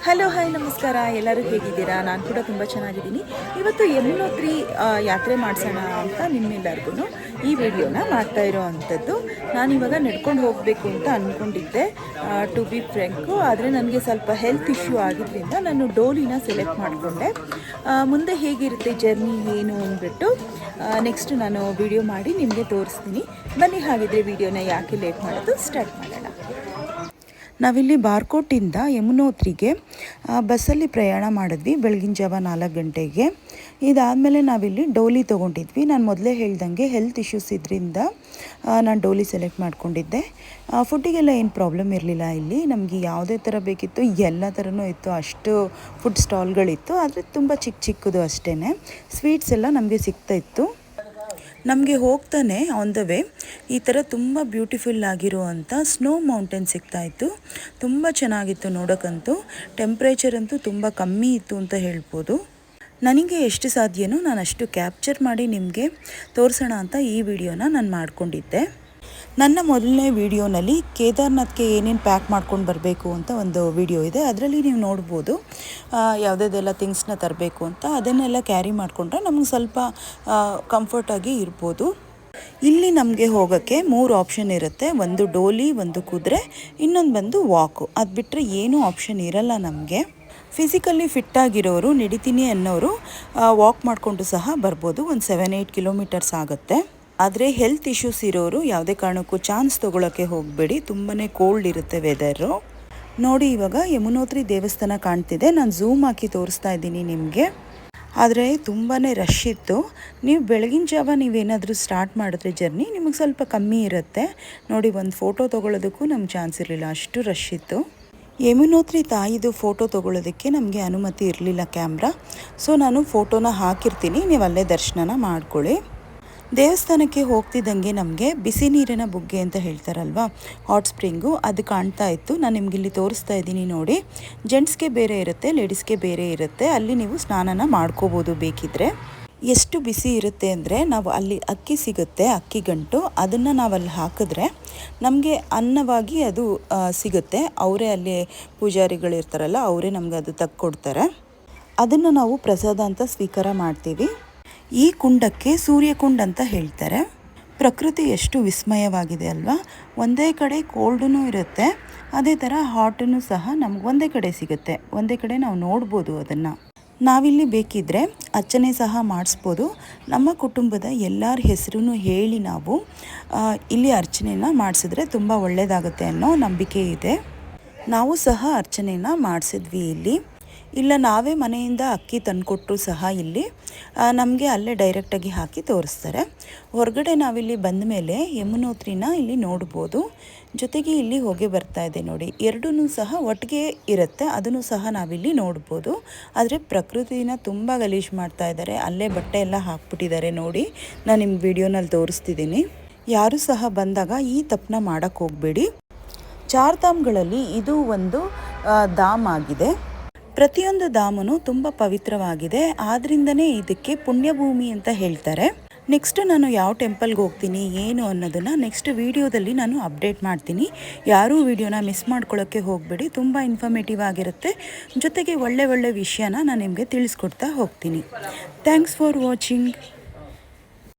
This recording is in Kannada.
ಹಲೋ ಹಾಯ್ ನಮಸ್ಕಾರ. ಎಲ್ಲರೂ ಹೇಗಿದ್ದೀರಾ? ನಾನು ಕೂಡ ತುಂಬ ಚೆನ್ನಾಗಿದ್ದೀನಿ. ಇವತ್ತು ಯಮುನೋತ್ರಿ ಯಾತ್ರೆ ಮಾಡಿಸೋಣ ಅಂತ ನಿಮ್ಮೆಲ್ಲರಿಗೂ ಈ ವಿಡಿಯೋನ ಮಾಡ್ತಾ ಇರೋ ಅಂಥದ್ದು. ನಾನಿವಾಗ ನಡ್ಕೊಂಡು ಹೋಗಬೇಕು ಅಂತ ಅಂದ್ಕೊಂಡಿದ್ದೆ, ಟು ಬಿ ಫ್ರ್ಯಾಂಕು. ಆದರೆ ನನಗೆ ಸ್ವಲ್ಪ ಹೆಲ್ತ್ ಇಶ್ಯೂ ಆಗಿದ್ದರಿಂದ ನಾನು ಡೋಲಿನ ಸೆಲೆಕ್ಟ್ ಮಾಡಿಕೊಂಡೆ. ಮುಂದೆ ಹೇಗಿರುತ್ತೆ ಜರ್ನಿ ಏನು ಅಂದ್ಬಿಟ್ಟು ನೆಕ್ಸ್ಟ್ ನಾನು ವಿಡಿಯೋ ಮಾಡಿ ನಿಮಗೆ ತೋರಿಸ್ತೀನಿ. ಬನ್ನಿ, ಹಾಗಿದ್ರೆ ವಿಡಿಯೋನ ಯಾಕೆ ಲೇಟ್ ಮಾಡೋದು ಸ್ಟಾರ್ಟ್ ಮಾಡೋಣ. ನಾವಿಲ್ಲಿ ಬಾರ್ಕೋಟಿಂದ ಯಮುನೋತ್ರಿಗೆ ಬಸ್ಸಲ್ಲಿ ಪ್ರಯಾಣ ಮಾಡಿದ್ವಿ ಬೆಳಗಿನ ಜಾವ 4 ಗಂಟೆಗೆ. ಇದಾದಮೇಲೆ ನಾವಿಲ್ಲಿ ಡೋಲಿ ತೊಗೊಂಡಿದ್ವಿ. ನಾನು ಮೊದಲೇ ಹೇಳ್ದಂಗೆ ಹೆಲ್ತ್ ಇಶ್ಯೂಸ್ ಇದರಿಂದ ನಾನು ಡೋಲಿ ಸೆಲೆಕ್ಟ್ ಮಾಡ್ಕೊಂಡಿದ್ದೆ. ಫುಡ್ಡಿಗೆಲ್ಲ ಏನು ಪ್ರಾಬ್ಲಮ್ ಇರಲಿಲ್ಲ. ಇಲ್ಲಿ ನಮಗೆ ಯಾವುದೇ ಥರ ಬೇಕಿತ್ತು ಎಲ್ಲ ಥರನೂ ಇತ್ತು. ಅಷ್ಟು ಫುಡ್ ಸ್ಟಾಲ್ಗಳಿತ್ತು, ಆದರೆ ತುಂಬ ಚಿಕ್ಕದು ಅಷ್ಟೇ. ಸ್ವೀಟ್ಸ್ ಎಲ್ಲ ನಮಗೆ ಸಿಗ್ತಾಯಿತ್ತು. ನಮಗೆ ಹೋಗ್ತಾನೆ ಆನ್ ದ ವೇ ಈ ಥರ ತುಂಬ ಬ್ಯೂಟಿಫುಲ್ ಆಗಿರುವಂಥ ಸ್ನೋ ಮೌಂಟೇನ್ ಸಿಗ್ತಾಯಿತ್ತು. ತುಂಬ ಚೆನ್ನಾಗಿತ್ತು ನೋಡೋಕ್ಕಂತೂ. ಟೆಂಪ್ರೇಚರ್ ಅಂತೂ ತುಂಬ ಕಮ್ಮಿ ಇತ್ತು ಅಂತ ಹೇಳ್ಬೋದು. ನನಗೆ ಎಷ್ಟು ಸಾಧ್ಯನೋ ನಾನು ಅಷ್ಟು ಕ್ಯಾಪ್ಚರ್ ಮಾಡಿ ನಿಮಗೆ ತೋರಿಸೋಣ ಅಂತ ಈ ವಿಡಿಯೋನ ನಾನು ಮಾಡಿಕೊಂಡಿದ್ದೆ. ನನ್ನ ಮೊದಲನೇ ವಿಡಿಯೋನಲ್ಲಿ ಕೇದಾರ್ನಾಥ್ಗೆ ಏನೇನು ಪ್ಯಾಕ್ ಮಾಡ್ಕೊಂಡು ಬರಬೇಕು ಅಂತ ಒಂದು ವಿಡಿಯೋ ಇದೆ. ಅದರಲ್ಲಿ ನೀವು ನೋಡ್ಬೋದು ಯಾವುದೆಲ್ಲ ಥಿಂಗ್ಸ್ನ ತರಬೇಕು ಅಂತ. ಅದನ್ನೆಲ್ಲ ಕ್ಯಾರಿ ಮಾಡಿಕೊಂಡ್ರೆ ನಮ್ಗೆ ಸ್ವಲ್ಪ ಕಂಫರ್ಟಾಗಿ ಇರ್ಬೋದು. ಇಲ್ಲಿ ನಮಗೆ ಹೋಗೋಕ್ಕೆ 3 ಆಪ್ಷನ್ ಇರುತ್ತೆ. ಒಂದು ಡೋಲಿ, ಒಂದು ಕುದುರೆ, ಇನ್ನೊಂದು ಬಂದು ವಾಕು. ಅದು ಬಿಟ್ಟರೆ ಏನೂ ಆಪ್ಷನ್ ಇರಲ್ಲ ನಮಗೆ. ಫಿಸಿಕಲಿ ಫಿಟ್ಟಾಗಿರೋರು, ನಡಿತೀನಿ ಅನ್ನೋರು ವಾಕ್ ಮಾಡಿಕೊಂಡು ಸಹ ಬರ್ಬೋದು. ಒಂದು 7-8 ಕಿಲೋಮೀಟರ್ಸ್ ಆಗುತ್ತೆ. ಆದರೆ ಹೆಲ್ತ್ ಇಶ್ಯೂಸ್ ಇರೋರು ಯಾವುದೇ ಕಾರಣಕ್ಕೂ ಚಾನ್ಸ್ ತೊಗೊಳಕ್ಕೆ ಹೋಗಬೇಡಿ. ತುಂಬಾ ಕೋಲ್ಡ್ ಇರುತ್ತೆ ವೆದರು. ನೋಡಿ, ಇವಾಗ ಯಮುನೋತ್ರಿ ದೇವಸ್ಥಾನ ಕಾಣ್ತಿದೆ. ನಾನು ಝೂಮ್ ಹಾಕಿ ತೋರಿಸ್ತಾ ಇದ್ದೀನಿ ನಿಮಗೆ. ಆದರೆ ತುಂಬಾ ರಶ್ ಇತ್ತು. ನೀವು ಬೆಳಗಿನ ಜಾವ ನೀವೇನಾದರೂ ಸ್ಟಾರ್ಟ್ ಮಾಡಿದ್ರೆ ಜರ್ನಿ ನಿಮಗೆ ಸ್ವಲ್ಪ ಕಮ್ಮಿ ಇರುತ್ತೆ. ನೋಡಿ, ಒಂದು ಫೋಟೋ ತೊಗೊಳ್ಳೋದಕ್ಕೂ ನಮ್ಗೆ ಚಾನ್ಸ್ ಇರಲಿಲ್ಲ, ಅಷ್ಟು ರಶ್ ಇತ್ತು. ಯಮುನೋತ್ರಿ ತಾಯಿದು ಫೋಟೋ ತೊಗೊಳ್ಳೋದಕ್ಕೆ ನಮಗೆ ಅನುಮತಿ ಇರಲಿಲ್ಲ ಕ್ಯಾಮ್ರಾ. ಸೊ ನಾನು ಫೋಟೋನ ಹಾಕಿರ್ತೀನಿ, ನೀವು ಅಲ್ಲೇ ದರ್ಶನ ಮಾಡ್ಕೊಳ್ಳಿ. ದೇವಸ್ಥಾನಕ್ಕೆ ಹೋಗ್ತಿದ್ದಂಗೆ ನಮಗೆ ಬಿಸಿ ನೀರಿನ ಬುಗ್ಗೆ ಅಂತ ಹೇಳ್ತಾರಲ್ವ, ಹಾಟ್ ಸ್ಪ್ರಿಂಗು, ಅದು ಕಾಣ್ತಾ ಇತ್ತು. ನಾನು ನಿಮಗಿಲ್ಲಿ ತೋರಿಸ್ತಾ ಇದ್ದೀನಿ ನೋಡಿ. ಜೆಂಟ್ಸ್ಗೆ ಬೇರೆ ಇರುತ್ತೆ, ಲೇಡೀಸ್ಗೆ ಬೇರೆ ಇರುತ್ತೆ. ಅಲ್ಲಿ ನೀವು ಸ್ನಾನನ ಮಾಡ್ಕೋಬೋದು ಬೇಕಿದ್ದರೆ. ಎಷ್ಟು ಬಿಸಿ ಇರುತ್ತೆ ಅಂದರೆ, ನಾವು ಅಲ್ಲಿ ಅಕ್ಕಿ ಸಿಗುತ್ತೆ, ಅಕ್ಕಿ ಗಂಟು, ಅದನ್ನು ನಾವಲ್ಲಿ ಹಾಕಿದ್ರೆ ನಮಗೆ ಅನ್ನವಾಗಿ ಅದು ಸಿಗುತ್ತೆ. ಅವರೇ ಅಲ್ಲಿ ಪೂಜಾರಿಗಳಿರ್ತಾರಲ್ಲ, ಅವರೇ ನಮಗೆ ಅದು ತಕ್ಕೊಡ್ತಾರೆ. ಅದನ್ನು ನಾವು ಪ್ರಸಾದ ಅಂತ ಸ್ವೀಕಾರ ಮಾಡ್ತೀವಿ. ಈ ಕುಂಡಕ್ಕೆ ಸೂರ್ಯಕುಂಡ ಅಂತ ಹೇಳ್ತಾರೆ. ಪ್ರಕೃತಿ ಎಷ್ಟು ವಿಸ್ಮಯವಾಗಿದೆ ಅಲ್ವಾ. ಒಂದೇ ಕಡೆ ಕೋಲ್ಡೂ ಇರುತ್ತೆ, ಅದೇ ಥರ ಹಾಟೂ ಸಹ ನಮ್ಗೆ ಒಂದೇ ಕಡೆ ಸಿಗುತ್ತೆ. ಒಂದೇ ಕಡೆ ನಾವು ನೋಡ್ಬೋದು ಅದನ್ನು. ನಾವಿಲ್ಲಿ ಬೇಕಿದ್ದರೆ ಅರ್ಚನೆ ಸಹ ಮಾಡಿಸ್ಬೋದು. ನಮ್ಮ ಕುಟುಂಬದ ಎಲ್ಲರ ಹೆಸರು ಹೇಳಿ ನಾವು ಇಲ್ಲಿ ಅರ್ಚನೆನ ಮಾಡಿಸಿದ್ರೆ ತುಂಬ ಒಳ್ಳೆಯದಾಗುತ್ತೆ ಅನ್ನೋ ನಂಬಿಕೆ ಇದೆ. ನಾವು ಸಹ ಅರ್ಚನೆನ ಮಾಡಿಸಿದ್ವಿ ಇಲ್ಲಿ. ಇಲ್ಲ ನಾವೇ ಮನೆಯಿಂದ ಅಕ್ಕಿ ತಂದುಕೊಟ್ರು ಸಹ ಇಲ್ಲಿ ನಮಗೆ ಅಲ್ಲೇ ಡೈರೆಕ್ಟಾಗಿ ಹಾಕಿ ತೋರಿಸ್ತಾರೆ. ಹೊರಗಡೆ ನಾವಿಲ್ಲಿ ಬಂದ ಮೇಲೆ ಯಮುನೋತ್ರಿನ ಇಲ್ಲಿ ನೋಡ್ಬೋದು. ಜೊತೆಗೆ ಇಲ್ಲಿ ಹೊಗೆ ಬರ್ತಾ ಇದೆ ನೋಡಿ. ಎರಡೂ ಸಹ ಒಟ್ಟಿಗೆ ಇರುತ್ತೆ, ಅದನ್ನು ಸಹ ನಾವಿಲ್ಲಿ ನೋಡ್ಬೋದು. ಆದರೆ ಪ್ರಕೃತಿನ ತುಂಬ ಗಲೀಜು ಮಾಡ್ತಾ ಇದ್ದಾರೆ. ಅಲ್ಲೇ ಬಟ್ಟೆ ಎಲ್ಲ ಹಾಕ್ಬಿಟ್ಟಿದ್ದಾರೆ ನೋಡಿ. ನಾನು ನಿಮ್ಮ ವಿಡಿಯೋನಲ್ಲಿ ತೋರಿಸ್ತಿದ್ದೀನಿ. ಯಾರೂ ಸಹ ಬಂದಾಗ ಈ ತಪ್ಪನ್ನ ಮಾಡೋಕ್ಕೆ ಹೋಗಬೇಡಿ. ಚಾರ್ಧಾಮ್ಗಳಲ್ಲಿ ಇದು ಒಂದು ಧಾಮ್ ಆಗಿದೆ. ಪ್ರತಿಯೊಂದು ಧಾಮನು ತುಂಬ ಪವಿತ್ರವಾಗಿದೆ. ಆದ್ದರಿಂದನೇ ಇದಕ್ಕೆ ಪುಣ್ಯಭೂಮಿ ಅಂತ ಹೇಳ್ತಾರೆ. ನೆಕ್ಸ್ಟ್ ನಾನು ಯಾವ ಟೆಂಪಲ್ಗೆ ಹೋಗ್ತೀನಿ ಏನು ಅನ್ನೋದನ್ನು ನೆಕ್ಸ್ಟ್ ವಿಡಿಯೋದಲ್ಲಿ ನಾನು ಅಪ್ಡೇಟ್ ಮಾಡ್ತೀನಿ. ಯಾರೂ ವಿಡಿಯೋನ ಮಿಸ್ ಮಾಡ್ಕೊಳ್ಳೋಕ್ಕೆ ಹೋಗಬೇಡಿ. ತುಂಬ ಇನ್ಫಾರ್ಮೇಟಿವ್ ಆಗಿರುತ್ತೆ. ಜೊತೆಗೆ ಒಳ್ಳೆ ವಿಷಯನ ನಾನು ನಿಮಗೆ ತಿಳಿಸ್ಕೊಡ್ತಾ ಹೋಗ್ತೀನಿ. Thanks for watching.